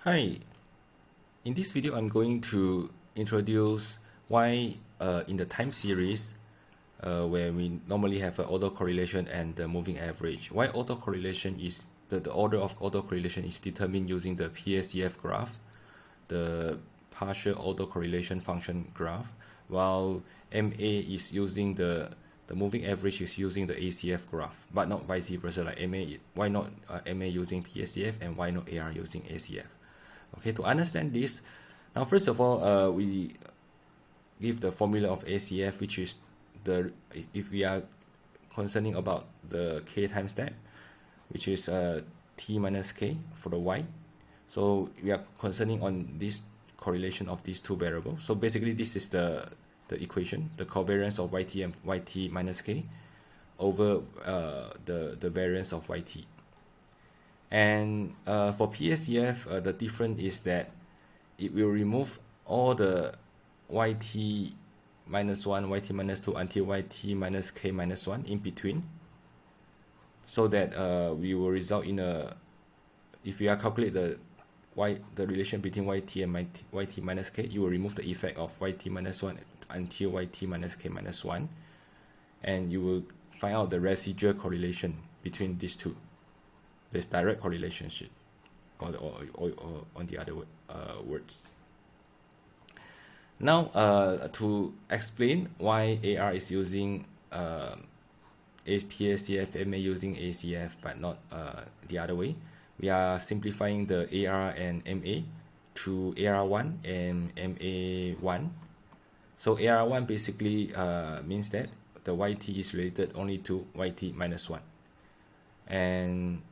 Hi, in this video I'm going to introduce why in the time series where we normally have an autocorrelation and the moving average, why autocorrelation is the order of autocorrelation is determined using the PACF graph, the partial autocorrelation function graph, while MA is using the moving average is using the ACF graph, but not vice versa. Like MA, why not MA using PACF and why not AR using ACF? Okay, to understand this, now first of all, we give the formula of ACF, which is if we are concerning about the k time step, which is t minus k for the y. So we are concerning on this correlation of these two variables. So basically this is the equation, the covariance of yt and yt minus k over the variance of yt. And for PACF, the difference is that it will remove all the yt minus 1, yt minus 2 until yt minus k minus 1 in between, so that we will result in a, if you are calculate the relation between yt and yt minus k, you will remove the effect of yt minus 1 until yt minus k minus 1, and you will find out the residual correlation between these two. There's direct correlation, or on the other words. Now, to explain why AR is using PACF, MA using ACF, but not the other way, we are simplifying the AR and MA to AR1 and MA1. So AR1 basically means that the YT is related only to YT minus 1. And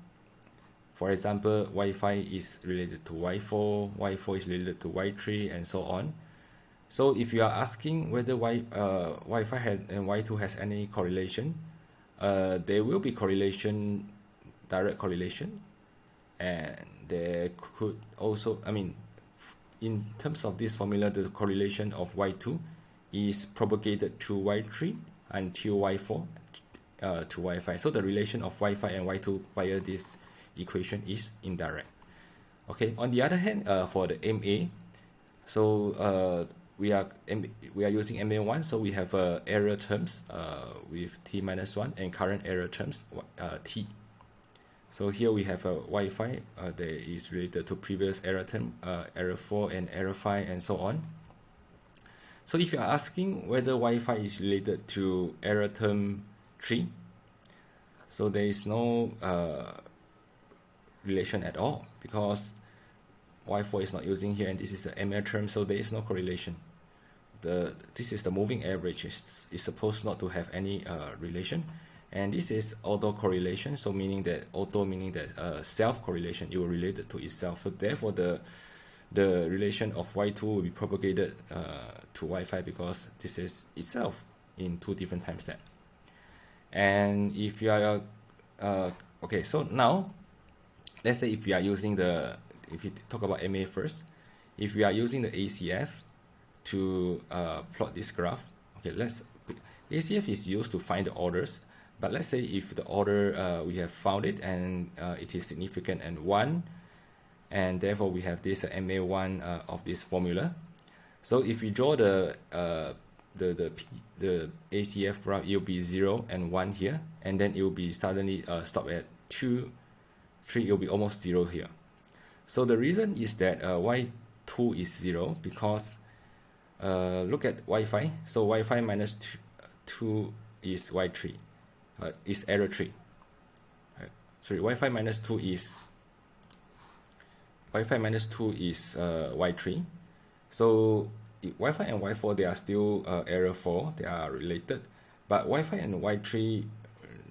for example, Wi-Fi is related to Y4, Y4 is related to Y3, and so on. So if you are asking whether Wi-Fi has and Y2 has any correlation, there will be correlation, direct correlation, and there could also, in terms of this formula, the correlation of Y2 is propagated to Y3 until Y4 to Wi-Fi. So the relation of Wi-Fi and Y2 via this equation is indirect. Okay, on the other hand, for the MA, so we are using MA1, so we have error terms with t minus 1 and current error terms t. So here we have a Wi-Fi that is related to previous error term, error 4 and error 5 and so on. So if you are asking whether Wi-Fi is related to error term 3, so there is no relation at all, because Y4 is not using here and this is the MA term, so there is no correlation. This is the moving average, is supposed not to have any relation, and this is autocorrelation, so meaning that self-correlation, it will relate it to itself. So therefore the relation of Y2 will be propagated to Wi-Fi, because this is itself in two different time steps. And if you are okay, so now let's say if we are using if you talk about MA first, if we are using the ACF to plot this graph, okay, ACF is used to find the orders, but let's say if the order we have found it and it is significant and 1, and therefore we have this MA1 of this formula. So if we draw the ACF graph, it will be 0 and 1 here, and then it will be suddenly stop at 2, 3, it will be almost 0 here. So the reason is that Y2 is 0 because look at Wi-Fi. So Wi-Fi minus 2 is Y3, is error 3. Sorry, Wi-Fi minus 2 is Y3. So Wi-Fi and Y4, they are still error 4, they are related, but Wi-Fi and Y3,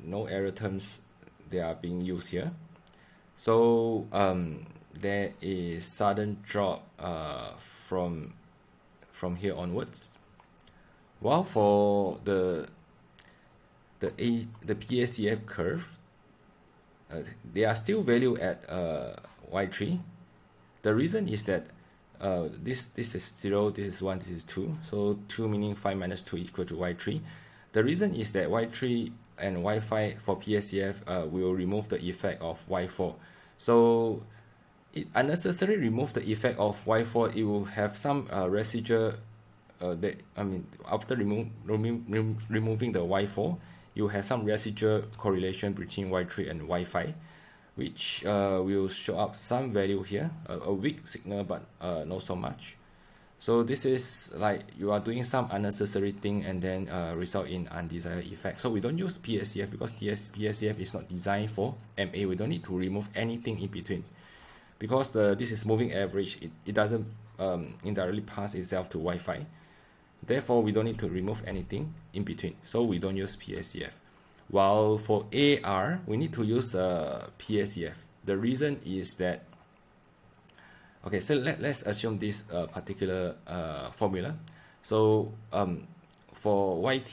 no error terms, they are being used here. So there is sudden drop from here onwards. While for the PACF curve, they are still value at Y3. The reason is that this is 0, this is 1, this is 2. So 2 meaning 5 minus 2 equal to Y3. The reason is that Y3 and Wi-Fi for PACF will remove the effect of Y4. So it unnecessarily remove the effect of Y4. It will have some residual after removing the Y4, you have some residual correlation between Y3 and Y5, which will show up some value here, a weak signal, but not so much. So this is like you are doing some unnecessary thing and then result in undesired effect. So we don't use PACF because PACF is not designed for MA. We don't need to remove anything in between because this is moving average. It doesn't indirectly pass itself to Wi-Fi. Therefore, we don't need to remove anything in between. So we don't use PACF. While for AR, we need to use PACF. The reason is that, okay, so let's assume this particular formula. So for YT,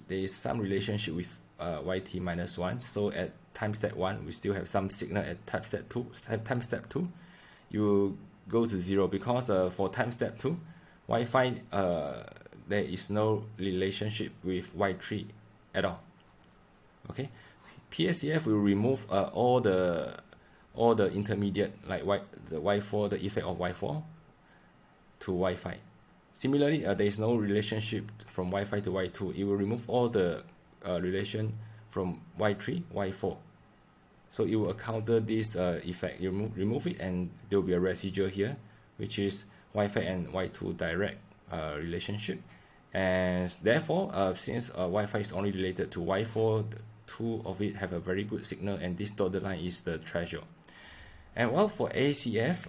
there is some relationship with YT minus 1. So at time step 1, we still have some signal. At time step 2, you will go to 0 because for time step 2, Wi-Fi, there is no relationship with Y3 at all. Okay, PACF will remove all the intermediate, like the Y4, the effect of Y4 to Wi-Fi. Similarly, there is no relationship from Wi-Fi to Y2. It will remove all the relation from Y3, Y4. So it will counter this effect. You remove it, and there will be a residual here, which is Wi-Fi and Y2 direct relationship. And therefore, since Wi-Fi is only related to Y4, the two of it have a very good signal, and this dotted line is the threshold. And while for ACF,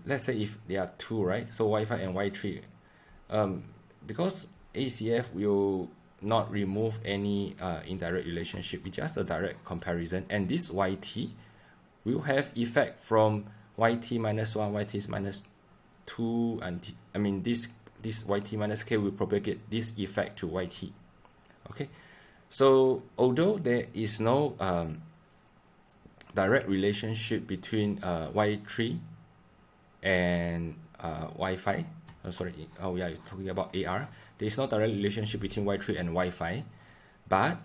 let's say if there are two, right? So Wi-Fi and Y3, because ACF will not remove any indirect relationship, it's just a direct comparison, and this YT will have effect from YT minus 1, YT minus 2, and this YT minus K will propagate this effect to YT. Okay, so although there is no direct relationship between Y3 and Wi-Fi, you're talking about AR. There is no direct relationship between Y3 and Wi-Fi, but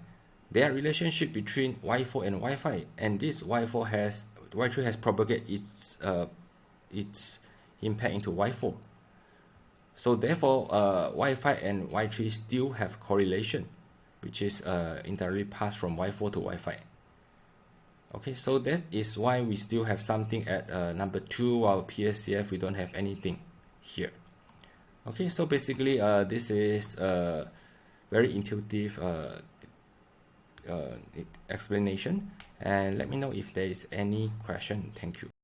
there are relationship between Y4 and Wi-Fi, and this Y3 has propagated its impact into Y4. So therefore, Wi-Fi and Y3 still have correlation, which is entirely passed from Y4 to Wi-Fi. Okay, so that is why we still have something at number 2, while PACF we don't have anything here. Okay, so basically this is a very intuitive explanation, and let me know if there is any question. Thank you.